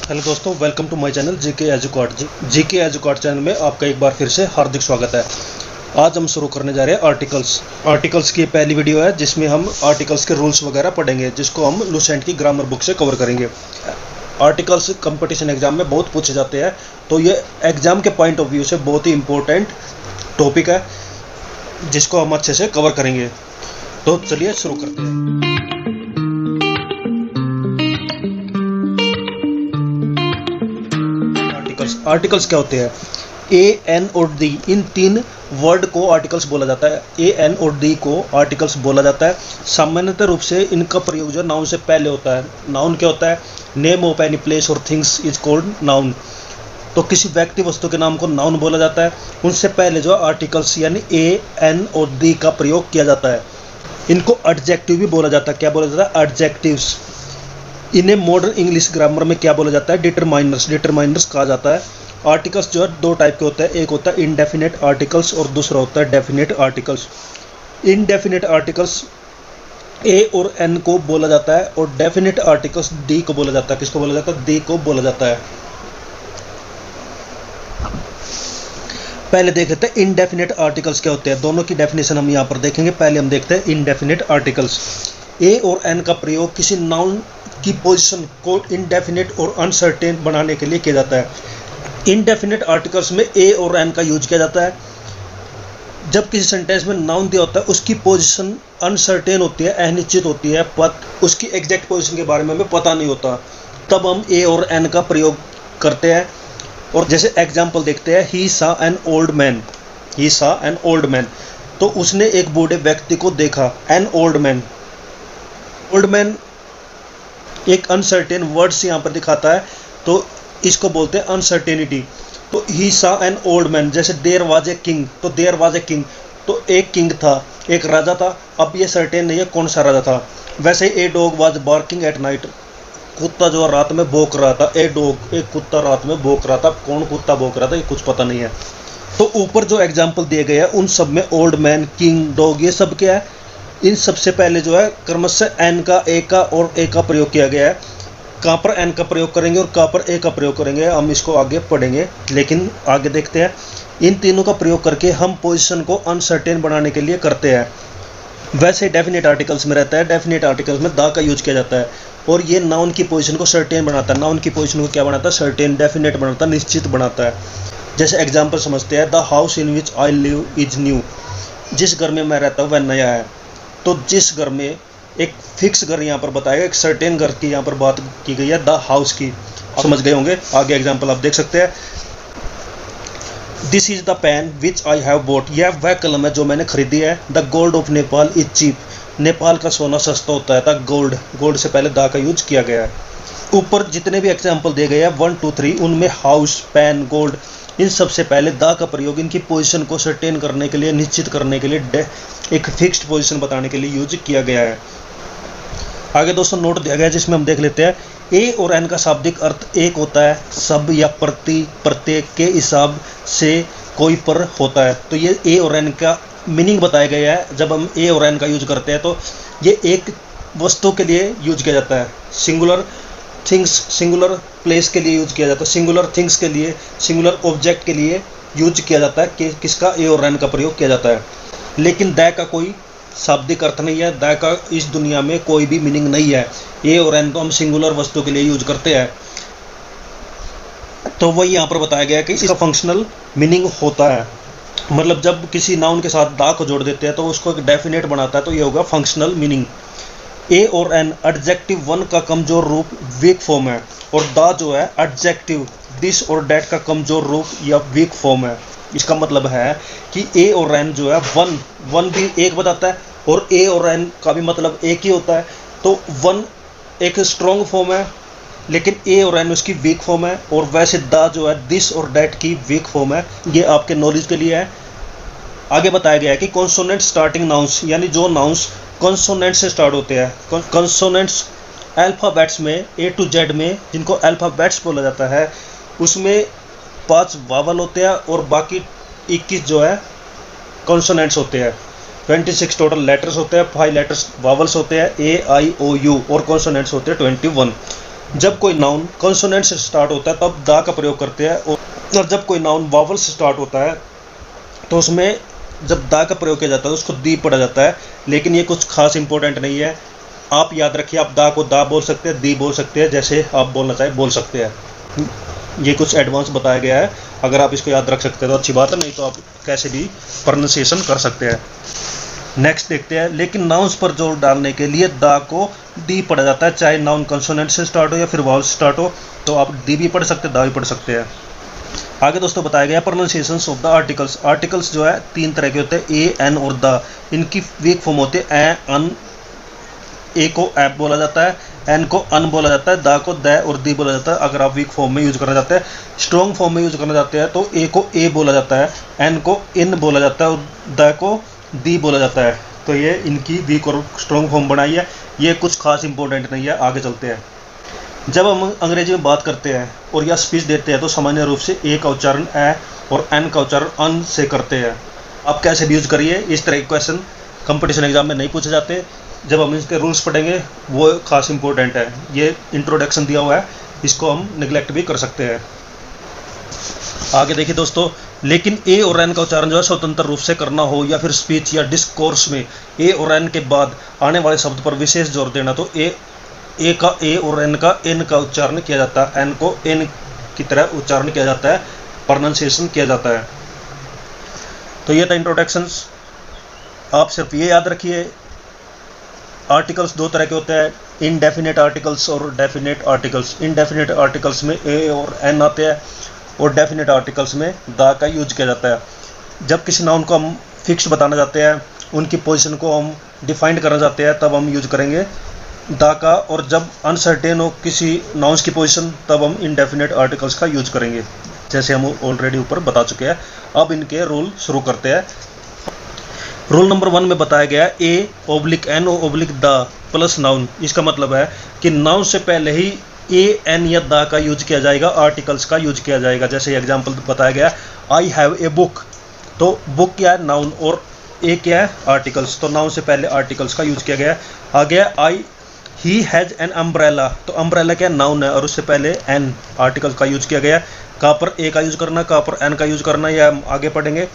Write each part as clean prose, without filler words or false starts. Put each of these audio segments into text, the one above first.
Hello दोस्तों, welcome to my channel GK एजुकॉट। GK एजुकॉट चैनल में आपका एक बार फिर से हार्दिक स्वागत है। आज हम शुरू करने जा रहे हैं आर्टिकल्स की पहली वीडियो है जिसमें हम आर्टिकल्स के रूल्स वगैरह पढ़ेंगे, जिसको हम लुसेंट की ग्रामर बुक से कवर करेंगे। आर्टिकल्स कंपटीशन एग्जाम में बहुत पूछे जाते हैं, तो ये एग्जाम के पॉइंट ऑफ व्यू से बहुत ही इंपॉर्टेंट टॉपिक है जिसको हम अच्छे से कवर करेंगे। तो चलिए शुरू करते हैं। आर्टिकल्स क्या होते हैं? ए, एन और डी, इन तीन वर्ड को आर्टिकल्स बोला जाता है। ए, एन और डी को आर्टिकल्स बोला जाता है। सामान्यतः रूप से इनका प्रयोग जो नाउन से पहले होता है। नाउन क्या होता है? नेम ऑफ एनी प्लेस और थिंग्स इज कॉल्ड नाउन। तो किसी व्यक्ति वस्तु के नाम को नाउन बोला जाता है। उनसे पहले जो आर्टिकल्स यानी ए, एन और डी का प्रयोग किया जाता है। इनको एडजेक्टिव भी बोला जाता है। क्या बोला जाता है? एडजेक्टिव्स। इन्हें मॉडर्न इंग्लिश ग्रामर में क्या बोला जाता है? डिटरमाइनर्स कहा जाता है। आर्टिकल्स जो है दो टाइप के होते हैं, एक होता है इनडेफिनेट आर्टिकल्स और दूसरा होता है definite articles. Indefinite articles a और एन को बोला जाता है और डेफिनेट आर्टिकल्स डी को बोला जाता है। किसको बोला जाता है? डी को बोला जाता है। पहले देख लेते हैं इनडेफिनेट आर्टिकल्स क्या होते हैं। दोनों की डेफिनेशन हम यहाँ पर देखेंगे। पहले हम देखते हैं इनडेफिनेट आर्टिकल्स। ए और एन का प्रयोग किसी नाउन की पोजीशन को इनडेफिनेट और अनसर्टेन बनाने के लिए किया जाता है। इनडेफिनेट आर्टिकल्स में ए और एन का यूज किया जाता है जब किसी सेंटेंस में नाउन दिया होता है, उसकी पोजीशन अनसर्टेन होती है, अनिश्चित होती है, उसकी एग्जैक्ट पोजीशन के बारे में हमें पता नहीं होता, तब हम ए और एन का प्रयोग करते हैं। और जैसे एग्जाम्पल देखते हैं, ही सा एन ओल्ड मैन, तो उसने एक बूढ़े व्यक्ति को देखा। एन ओल्ड मैन एक अनसर्टेन वर्ड्स यहाँ पर दिखाता है, तो इसको बोलते हैं अनसर्टेनिटी। तो ही सा एन ओल्ड मैन, जैसे देयर वाज ए किंग, तो देयर वाज ए किंग, तो एक किंग था, एक राजा था। अब ये सर्टेन नहीं है कौन सा राजा था। वैसे a dog was barking at night, कुत्ता जो रात में भौंक रहा था। ए डॉग, एक कुत्ता रात में भौंक रहा था। कौन कुत्ता भौंक रहा था ये कुछ पता नहीं है। तो ऊपर जो एग्जाम्पल दिए गए हैं उन सब में ओल्ड मैन, किंग, डॉग, ये सब क्या है? इन सबसे पहले जो है क्रमशः एन का, ए का और ए का प्रयोग किया गया है। कहाँ पर एन का प्रयोग करेंगे और कहाँ पर ए का प्रयोग करेंगे हम इसको आगे पढ़ेंगे, लेकिन आगे देखते हैं। इन तीनों का प्रयोग करके हम पोजीशन को अनसर्टेन बनाने के लिए करते हैं। वैसे डेफिनेट आर्टिकल्स में रहता है, डेफिनेट आर्टिकल्स में द का यूज किया जाता है और ये नाउन की पोजीशन को सर्टेन बनाता है। नाउन की पोजीशन को क्या बनाता है? सर्टेन। डेफिनेट बनाता है, निश्चित बनाता है। जैसे एग्जाम्पल समझते हैं, the house in which I live is new, जिस घर में मैं रहता हूँ वह नया है। तो जिस घर में, एक फिक्स घर यहाँ पर बताएगा, एक सर्टेन घर की यहाँ पर बात की गई है, द हाउस की। समझ गए होंगे। आगे एग्जांपल आप देख सकते हैं। This is the pen which I have bought, यह वह कलम है जो मैंने खरीदी है। The gold of Nepal is cheap, Nepal का सोना सस्ता होता है। द गोल्ड से पहले द का यूज किया गया है। ऊपर जितने भी एग्जाम्पल दिए गए हैं 1, 2, 3, उनमें हाउस, पेन, गोल्ड, इन सबसे पहले द का प्रयोग इनकी पोजीशन को सर्टेन करने के लिए, निश्चित करने के लिए, एक फिक्स्ड पोजीशन बताने के लिए यूज किया गया है। आगे दोस्तों नोट दिया गया है जिसमें हम देख लेते हैं। ए और एन का शाब्दिक अर्थ एक होता है, सब या प्रत्येक के हिसाब से कोई पर होता है। तो ये ए और एन का मीनिंग बताया गया है। जब हम ए और एन का यूज करते हैं तो ये एक वस्तु के लिए यूज किया जाता है। सिंगुलर थिंग्स, सिंगुलर प्लेस के लिए यूज किया जाता है। सिंगुलर थिंग्स के लिए, सिंगुलर ऑब्जेक्ट के लिए यूज किया जाता है कि किसका? ए और एन का प्रयोग किया जाता है। लेकिन द का कोई शाब्दिक अर्थ नहीं है। द का इस दुनिया में कोई भी मीनिंग नहीं है। ए और एन तो हम सिंगुलर वस्तु के लिए यूज करते हैं। तो वही यहाँ पर बताया गया है कि इसका फंक्शनल मीनिंग होता है। मतलब जब किसी नाउन के साथ द को जोड़ देते हैं तो उसको एक डेफिनेट बनाता है, तो ये होगा फंक्शनल मीनिंग। ए और एन एडजेक्टिव 1 का कमजोर रूप वीक फॉर्म है और द जो है एडजेक्टिव दिस और डैट का कमजोर रूप या वीक फॉर्म है। इसका मतलब है कि ए और एन जो है वन भी एक बताता है और ए और एन का भी मतलब एक ही होता है। तो 1 एक स्ट्रॉन्ग फॉर्म है लेकिन ए और एन उसकी वीक फॉर्म है, और वैसे द जो है दिस और डैट की वीक फॉर्म है। ये आपके नॉलेज के लिए है। आगे बताया गया है कि कॉन्सोनेंट स्टार्टिंग नाउंस, यानी जो नाउंस कॉन्सोनेंट से स्टार्ट होते हैं। कॉन्सोनेंट्स अल्फ़ाबेट्स में ए टू जेड में, जिनको अल्फ़ाबेट्स बोला जाता है, उसमें 5 वावल होते हैं और बाकी 21 जो है कॉन्सोनेंट्स होते हैं। 26 टोटल लेटर्स होते हैं, 5 लेटर्स वावल्स होते हैं, ए आई ओ यू, और कॉन्सोनेंट्स होते हैं 21। जब कोई नाउन कॉन्सोनेंट से स्टार्ट होता है तब द का प्रयोग करते हैं, और जब कोई नाउन वावल से स्टार्ट होता है तो उसमें जब द का प्रयोग किया जाता है उसको दी पढ़ा जाता है। लेकिन ये कुछ खास इंपॉर्टेंट नहीं है, आप याद रखिए, आप दा को दा बोल सकते हैं, दी बोल सकते हैं, जैसे आप बोलना चाहे बोल सकते हैं। ये कुछ एडवांस बताया गया है, अगर आप इसको याद रख सकते हैं तो अच्छी बात है, नहीं तो आप कैसे भी प्रोनाउंसिएशन कर सकते हैं। नेक्स्ट देखते हैं, लेकिन नाउन्स पर जोर डालने के लिए दा को दी पढ़ा जाता है, चाहे नाउन कंसोनेंट से स्टार्ट हो या फिर वावल से स्टार्ट हो, तो आप दी भी पढ़ सकते हैं, दा भी पढ़ सकते हैं। आगे दोस्तों बताया गया pronunciations of the articles. Articles जो है 3 तरह के होते हैं, ए, एन और द। इनकी वीक फॉर्म होते हैं ए, अन। ए को ऐप बोला जाता है, एन को अन बोला जाता है, द को द और दी बोला जाता है। अगर आप वीक फॉर्म में यूज करना चाहते हैं, स्ट्रॉन्ग फॉर्म में यूज करना चाहते हैं, तो ए को ए बोला जाता है, एन को इन बोला जाता है और द को दी बोला जाता है। तो ये इनकी वीक और स्ट्रॉन्ग फॉर्म बनाई है, ये कुछ खास इंपॉर्टेंट नहीं है। आगे चलते हैं, जब हम अंग्रेजी में बात करते हैं और या स्पीच देते हैं तो सामान्य रूप से ए का उच्चारण ए और एन का उच्चारण अन से करते हैं। आप कैसे भी यूज करिए, इस तरह के क्वेश्चन कंपटीशन एग्जाम में नहीं पूछे जाते। जब हम इसके रूल्स पढ़ेंगे वो खास इंपॉर्टेंट है, ये इंट्रोडक्शन दिया हुआ है, इसको हम निगलेक्ट भी कर सकते हैं। आगे देखिए दोस्तों, लेकिन ए और एन का उच्चारण जो है स्वतंत्र रूप से करना हो या फिर स्पीच या डिस्कोर्स में ए और एन के बाद आने वाले शब्द पर विशेष जोर देना, तो ए का ए और एन का एन का उच्चारण किया जाता है, एन को एन की तरह उच्चारण किया जाता है, प्रोनाउंसिएशन किया जाता है। तो ये था इंट्रोडक्शंस। आप सिर्फ ये याद रखिए, आर्टिकल्स 2 तरह के होते हैं, इनडेफिनेट आर्टिकल्स और डेफिनेट आर्टिकल्स। इनडेफिनेट आर्टिकल्स में ए और एन आते हैं और डेफिनेट आर्टिकल्स में द का यूज किया जाता है। जब किसी नाउन को हम फिक्स बताना चाहते हैं, उनकी पोजीशन को हम डिफाइंड करना चाहते हैं, तब हम यूज करेंगे द का, और जब अनसर्टेन हो किसी नाउन्स की पोजीशन तब हम इनडेफिनेट आर्टिकल्स का यूज करेंगे, जैसे हम ऑलरेडी ऊपर बता चुके हैं। अब इनके रूल शुरू करते हैं। रूल नंबर 1 में बताया गया A oblique an oblique the plus noun. इसका मतलब है कि नाउन से पहले ही ए एन या द का यूज किया जाएगा, आर्टिकल्स का यूज किया जाएगा। जैसे एग्जांपल बताया गया, आई हैव ए बुक, तो बुक क्या है, नाउन, और ए क्या है, आर्टिकल्स, तो नाउन से पहले आर्टिकल्स का यूज किया गया। आ गया आई ही हैज एन अम्ब्रेला, तो अम्ब्रेला क्या नाउन है और उससे पहले एन आर्टिकल का यूज किया गया। कहाँ पर ए का यूज करना, कहाँ पर एन का यूज करना, यह हम आगे पढ़ेंगे।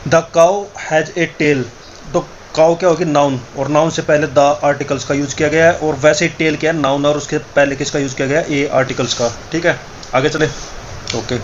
The cow has a tail, तो काउ क्या होगी, नाउन, और नाउन से पहले द आर्टिकल्स का यूज किया गया है, और वैसे ही टेल क्या है, नाउन, और उसके पहले किसका यूज किया गया, ए आर्टिकल्स का। ठीक है, आगे चले। ओके,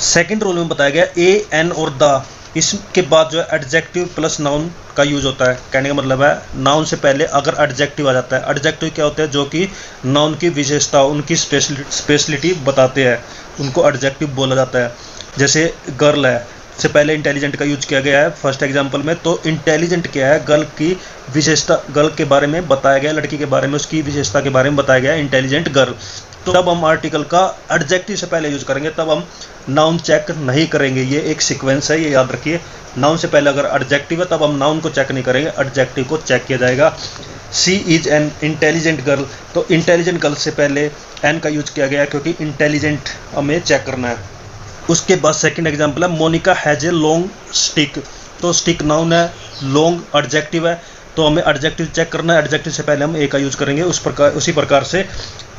सेकंड रूल में बताया गया ए एन और द, इसके बाद जो है एडजेक्टिव प्लस नाउन का यूज होता है। कहने का मतलब है नाउन से पहले अगर एडजेक्टिव आ जाता है, एडजेक्टिव क्या होते हैं, जो कि नाउन की विशेषता, उनकी स्पेशलिटी बताते हैं, उनको एडजेक्टिव बोला जाता है। जैसे गर्ल है, से पहले इंटेलिजेंट का यूज किया गया है फर्स्ट एग्जांपल में, तो इंटेलिजेंट क्या है, गर्ल की विशेषता, गर्ल के बारे में बताया गया, लड़की के बारे में उसकी विशेषता के बारे में बताया गया, इंटेलिजेंट गर्ल। तो तब हम आर्टिकल का एडजेक्टिव से पहले यूज करेंगे, तब हम नाउन चेक नहीं करेंगे। ये एक सीक्वेंस है, ये याद रखिए। नाउन से पहले अगर एडजेक्टिव है तब हम नाउन को चेक नहीं करेंगे, एडजेक्टिव को चेक किया जाएगा। सी इज एन इंटेलिजेंट गर्ल, तो इंटेलिजेंट गर्ल से पहले एन का यूज किया गया क्योंकि इंटेलिजेंट हमें चेक करना है। उसके बाद सेकंड एग्जांपल है, Monica has a long stick, तो स्टिक नाउन है, लॉन्ग एडजेक्टिव है, तो हमें एडजेक्टिव चेक करना है, एडजेक्टिव से पहले हम ए का यूज करेंगे। उसी प्रकार से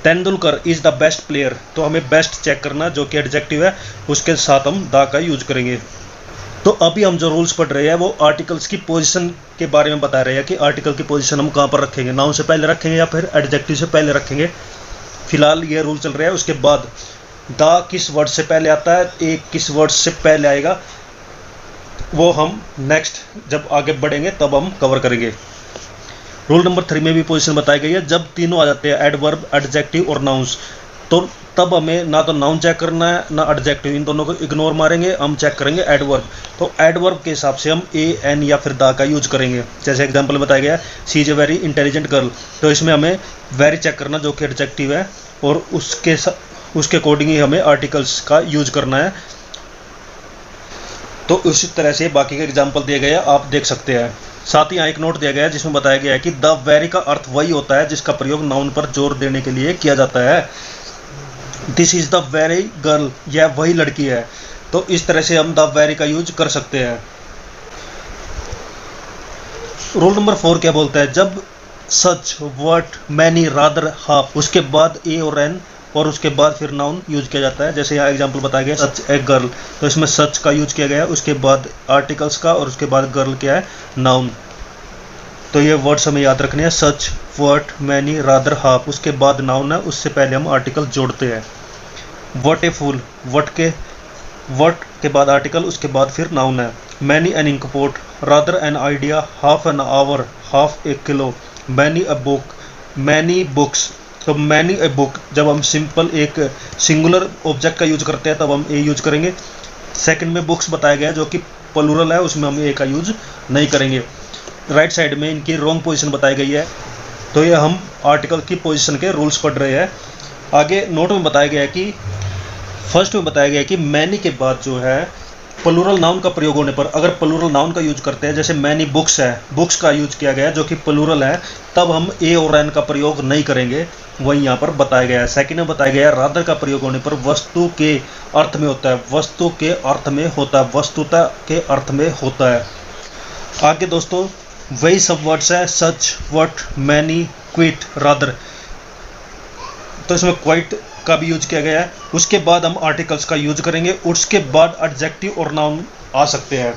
Tendulkar is the best player, तो हमें बेस्ट चेक करना, जो कि एडजेक्टिव है, उसके साथ हम द का यूज करेंगे। तो अभी हम जो रूल्स पढ़ रहे हैं वो आर्टिकल्स की पोजीशन के बारे में बता रहे हैं कि आर्टिकल की पोजीशन हम कहाँ पर रखेंगे, नाउन से पहले रखेंगे या फिर एडजेक्टिव से पहले रखेंगे। फिलहाल ये रूल चल रहा है। उसके बाद द किस वर्ड से पहले आता है, ए किस वर्ड से पहले आएगा, वो हम नेक्स्ट जब आगे बढ़ेंगे तब हम कवर करेंगे। रूल नंबर 3 में भी पोजीशन बताई गई है, जब तीनों आ जाते हैं, एडवर्ब, एडजेक्टिव और नाउन्स, तो तब हमें ना तो नाउन चेक करना है ना एडजेक्टिव, इन दोनों को इग्नोर मारेंगे, हम चेक करेंगे एडवर्ब। तो एडवर्ब के हिसाब से हम ए एन या फिर द का यूज करेंगे। जैसे एग्जांपल बताया गया, she is a very intelligent girl, तो इसमें हमें वेरी चेक करना, जो कि एडजेक्टिव है, और उसके अकॉर्डिंग ही हमें आर्टिकल्स का यूज करना है। तो उसी तरह से बाकी के एग्जाम्पल दिए गए हैं, आप देख सकते हैं। साथ ही यहाँ एक नोट दिया गया है जिसमें बताया गया है कि द वेरी का अर्थ वही होता है जिसका प्रयोग नाउन पर जोर देने के लिए किया जाता है। This is the very girl, यह वही लड़की है, तो इस तरह से हम द वेरी का यूज कर सकते हैं। रूल नंबर 4 क्या बोलता है, जब सच, व्हाट, मैनी, रादर, हाफ, उसके बाद ए और एन और उसके बाद फिर नाउन यूज किया जाता है। जैसे यहाँ एग्जांपल बताया गया सच ए गर्ल, तो इसमें सच का यूज किया गया है, उसके बाद आर्टिकल्स का और उसके बाद गर्ल क्या है, नाउन। तो ये वर्ड्स हमें याद रखने हैं, सच, व्हाट, मैनी, रादर, हाफ, उसके बाद नाउन है, उससे पहले हम आर्टिकल जोड़ते हैं। व्हाट ए फूल, व्हाट के बाद आर्टिकल, उसके बाद फिर नाउन है। Many an import, rather an idea, half an hour, half a kilo, many a book, many books. तो मैनी ए बुक जब हम सिंपल एक सिंगुलर ऑब्जेक्ट का यूज करते हैं तब हम ए यूज करेंगे। सेकंड में बुक्स बताया गया है जो कि प्लूरल है, उसमें हम ए का यूज नहीं करेंगे। राइट साइड में इनकी रॉन्ग पोजीशन बताई गई है, तो ये हम आर्टिकल की पोजीशन के रूल्स पढ़ रहे हैं। आगे नोट में बताया गया है कि फर्स्ट में बताया गया है कि मैनी के बाद जो है प्लूरल नाउन का प्रयोग होने पर, अगर प्लूरल नाउन का यूज करते हैं, जैसे मैनी बुक्स है, बुक्स का यूज किया गया है जो कि प्लूरल है, तब हम ए और एन का प्रयोग नहीं करेंगे, वही यहाँ पर बताया गया है। सेकंड में बताया गया है रादर का प्रयोग होने पर वस्तु के अर्थ में होता है, वस्तु के अर्थ में होता है, वस्तुता के अर्थ में होता है। आगे दोस्तों वही सब वर्ड्स है, सच, व्हाट, मैनी, क्विट, रादर, तो इसमें क्वाइट का भी यूज किया गया है। उसके बाद हम आर्टिकल्स का यूज करेंगे, उसके बाद एडजेक्टिव और नाउन आ सकते हैं।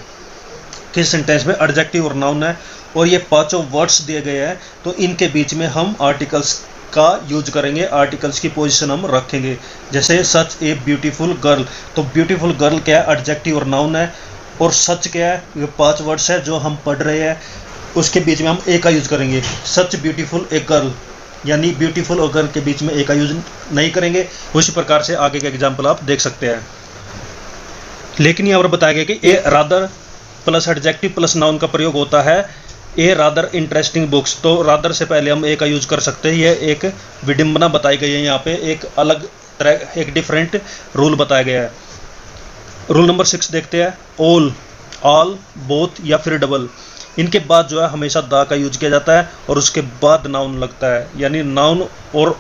किस सेंटेंस में एडजेक्टिव और नाउन है और ये पांचों वर्ड्स दिए गए हैं, तो इनके बीच में हम आर्टिकल्स का यूज करेंगे, आर्टिकल्स की पोजीशन हम रखेंगे। जैसे सच ए ब्यूटीफुल गर्ल, तो ब्यूटीफुल गर्ल क्या है, एडजेक्टिव और नाउन है, और सच क्या है, ये 5 वर्ड्स है जो हम पढ़ रहे हैं, उसके बीच में हम ए का यूज करेंगे। सच ब्यूटीफुल ए गर्ल, यानी ब्यूटीफुल और गर्ल के बीच में ए का यूज नहीं करेंगे। उसी प्रकार से आगे के एग्जाम्पल आप देख सकते हैं। लेकिन यहाँ पर बताया गया कि a rather plus adjective plus noun का प्रयोग होता है, ए रादर इंटरेस्टिंग बुक्स, तो रादर से पहले हम ए का यूज कर सकते हैं। यह एक विडंबना बताई गई है, यहाँ पे एक अलग तरह एक डिफरेंट रूल बताया गया है। रूल नंबर 6 देखते हैं, ऑल, ऑल, बोथ या फिर डबल, इनके बाद जो है हमेशा दा का यूज किया जाता है और उसके बाद नाउन लगता है, यानी नाउन, और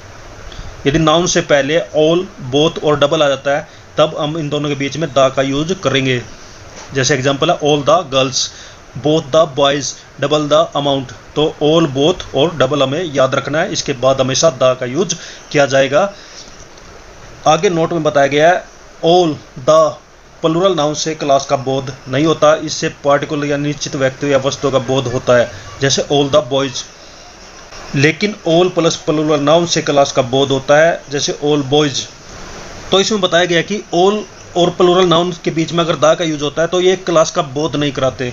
यदि नाउन से पहले ऑल, बोथ और डबल आ जाता है तब हम इन दोनों के बीच में दा का यूज करेंगे। जैसे एग्जांपल है all the girls, both the boys, double the amount, तो ऑल, बोथ और डबल हमें याद रखना है, इसके बाद हमेशा दा का यूज किया जाएगा। आगे नोट में बताया गया है ऑल द प्लूरल नाउन से क्लास का बोध नहीं होता, इससे पार्टिकुलर या निश्चित व्यक्ति या वस्तु का बोध होता है, जैसे ऑल द बॉयज। लेकिन ऑल प्लस प्लूरल नाउन से क्लास का बोध होता है, जैसे ऑल बॉयज। तो इसमें बताया गया कि ऑल और प्लूरल नाउन के बीच में अगर दा का यूज होता है तो ये क्लास का बोध नहीं कराते,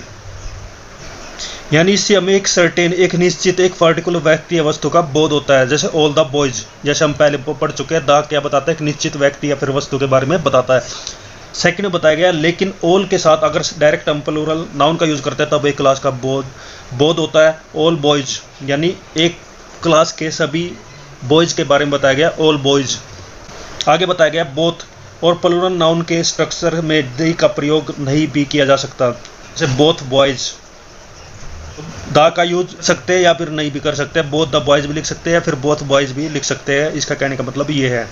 यानी इससे हमें एक सर्टेन, एक निश्चित, एक पार्टिकुलर व्यक्ति या वस्तु का बोध होता है, जैसे ऑल द बॉयज। जैसे हम पहले पढ़ चुके हैं, दा क्या बताता है, एक निश्चित व्यक्ति या फिर वस्तु के बारे में बताता है। सेकंड में बताया गया लेकिन ऑल के साथ अगर डायरेक्ट हम प्लूरल नाउन का यूज करते हैं तब एक क्लास का बोध होता है, ऑल बॉयज, यानी एक क्लास के सभी बॉयज के बारे में बताया गया, ऑल बॉयज। आगे बताया गया बोथ और प्लूरल नाउन के स्ट्रक्चर में दी का प्रयोग नहीं भी किया जा सकता, जैसे बोथ बॉयज, दा का यूज सकते हैं या फिर नहीं भी कर सकते हैं, बोथ द बॉयज भी लिख सकते हैं या फिर बोथ बॉयज भी लिख सकते हैं। इसका कहने का मतलब ये है।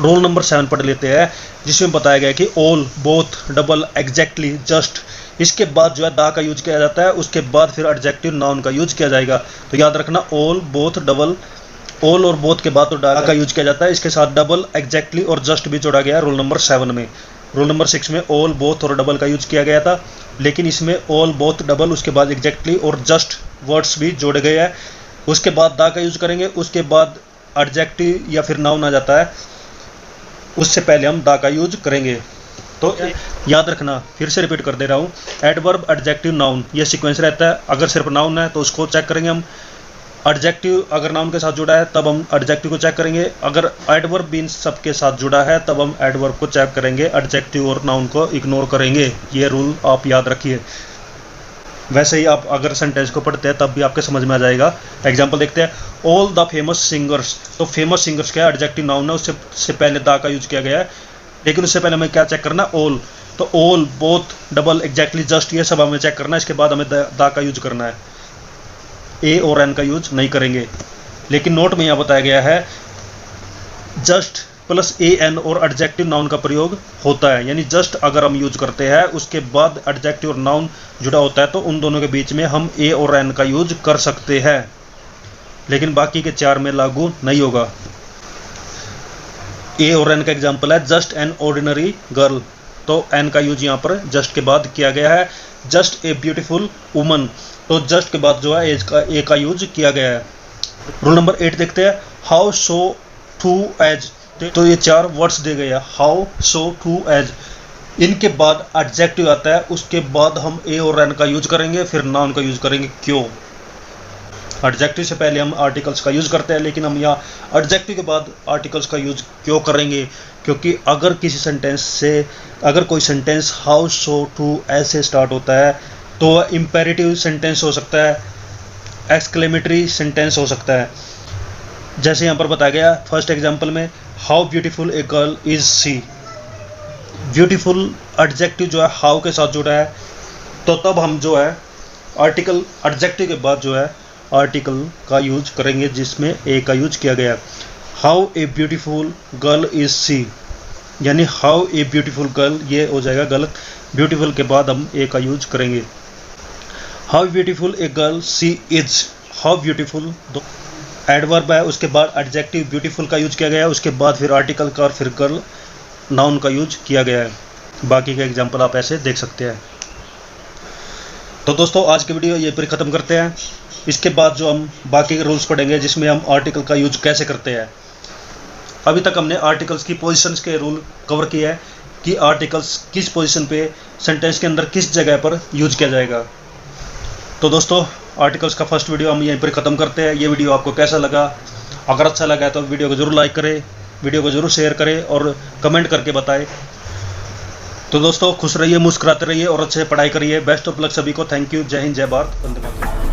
रोल नंबर 7 पढ़ लेते हैं, जिसमें बताया गया कि all, both, double, exactly, just, इसके बाद जो है दा का यूज किया जाता है, उसके बाद फिर एडजेक्टिव नाउन का यूज किया जाएगा। तो याद रखना ऑल, बोथ, डबल, ऑल और बोथ के बाद तो दा का यूज किया जाता है, इसके साथ डबल, एग्जैक्टली और जस्ट भी जोड़ा गया है रोल नंबर 7 में। रोल नंबर 6 में ऑल, बोथ और डबल का यूज किया गया था, लेकिन इसमें ऑल, बोथ, डबल, उसके बाद एग्जैक्टली और जस्ट वर्ड्स भी जोड़े गए हैं। उसके बाद दा का यूज करेंगे, उसके बाद एडजेक्टिव या फिर नाउन आ जाता है, उससे पहले हम दा का यूज करेंगे। तो याद रखना, फिर से रिपीट कर दे रहा हूँ, एडवर्ब, एडजेक्टिव, नाउन, ये सीक्वेंस रहता है। अगर सिर्फ नाउन है तो उसको चेक करेंगे हम, एडजेक्टिव अगर नाउन के साथ जुड़ा है तब हम एडजेक्टिव को चेक करेंगे, अगर एडवर्ब भी सबके साथ जुड़ा है तब हम एडवर्ब को चेक करेंगे, एडजेक्टिव और नाउन को इग्नोर करेंगे। ये रूल आप याद रखिए। वैसे ही आप अगर सेंटेंस को पढ़ते हैं तब भी आपके समझ में आ जाएगा। एग्जाम्पल देखते हैं, ऑल द फेमस सिंगर्स, तो फेमस सिंगर्स क्या है, एडजेक्टिव नाउन है, उससे पहले दा का यूज किया गया है, लेकिन उससे पहले हमें क्या चेक करना, ऑल, तो all, both, double, exactly, just, ये सब हमें चेक करना है। इसके बाद हमें दा का यूज करना है, ए और एन का यूज नहीं करेंगे। लेकिन नोट में यहाँ बताया गया है जस्ट प्लस ए एन और एडजेक्टिव नाउन का प्रयोग होता है, यानी जस्ट अगर हम यूज करते हैं उसके बाद एडजेक्टिव और नाउन जुड़ा होता है तो उन दोनों के बीच में हम ए और एन का यूज कर सकते हैं। लेकिन बाकी के 4 में लागू नहीं होगा। ए और एन का एग्जाम्पल है जस्ट एन ऑर्डिनरी गर्ल, तो एन का यूज यहाँ पर जस्ट के बाद किया गया है। जस्ट ए ब्यूटीफुल वुमन, तो जस्ट के बाद जो है ए का यूज किया गया है। रूल नंबर 8 देखते हैं, हाउ सो टू एज, तो ये 4 वर्ड्स दिए गए हैं, हाउ सो टू एज, इनके बाद एडजेक्टिव आता है, उसके बाद हम ए और एन का यूज करेंगे, फिर नाउन का यूज करेंगे। क्यों? एडजेक्टिव से पहले हम आर्टिकल्स का यूज करते हैं, लेकिन हम यहाँ एडजेक्टिव के बाद आर्टिकल्स का यूज क्यों करेंगे? क्योंकि अगर किसी सेंटेंस से, अगर कोई sentence how so to as से स्टार्ट होता है तो वह इंपेरेटिव सेंटेंस हो सकता है, एक्सक्लेमेटरी सेंटेंस हो सकता है। जैसे यहाँ पर बताया गया फर्स्ट एग्जाम्पल में, how beautiful a girl is she, beautiful adjective जो है हाउ के साथ जुड़ा है, तो तब हम जो है आर्टिकल, एडजेक्टिव के बाद जो है आर्टिकल का यूज करेंगे जिसमें ए का यूज किया गया। How a beautiful girl is she, यानी हाउ ए ब्यूटीफुल गर्ल, ये हो जाएगा गलत, ब्यूटीफुल के बाद हम ए का यूज करेंगे। How beautiful a girl she is, how beautiful adverb है, उसके बाद एडजेक्टिव ब्यूटीफुल का यूज किया गया है, उसके बाद फिर आर्टिकल का और फिर गर्ल नाउन का यूज किया गया है। बाकी का एग्जाम्पल आप ऐसे देख सकते हैं। तो दोस्तों आज की वीडियो ये पर ख़त्म करते हैं। इसके बाद जो हम बाकी के रूल्स पढ़ेंगे जिसमें हम आर्टिकल का यूज कैसे करते हैं। अभी तक हमने आर्टिकल्स की पोजीशंस के रूल कवर किए हैं कि आर्टिकल्स किस पोजीशन पे सेंटेंस के अंदर किस जगह पर यूज किया जाएगा। तो दोस्तों आर्टिकल्स का फर्स्ट वीडियो हम यहीं पर ख़त्म करते हैं। ये वीडियो आपको कैसा लगा? अगर अच्छा लगा है तो वीडियो को ज़रूर लाइक करें, वीडियो को ज़रूर शेयर करें और कमेंट करके बताएं। तो दोस्तों खुश रहिए, मुस्कुराते रहिए और अच्छे से पढ़ाई करिए। बेस्ट ऑफ लक सभी को। Thank you. जय हिंद, जय भारत, वंदे मातरम।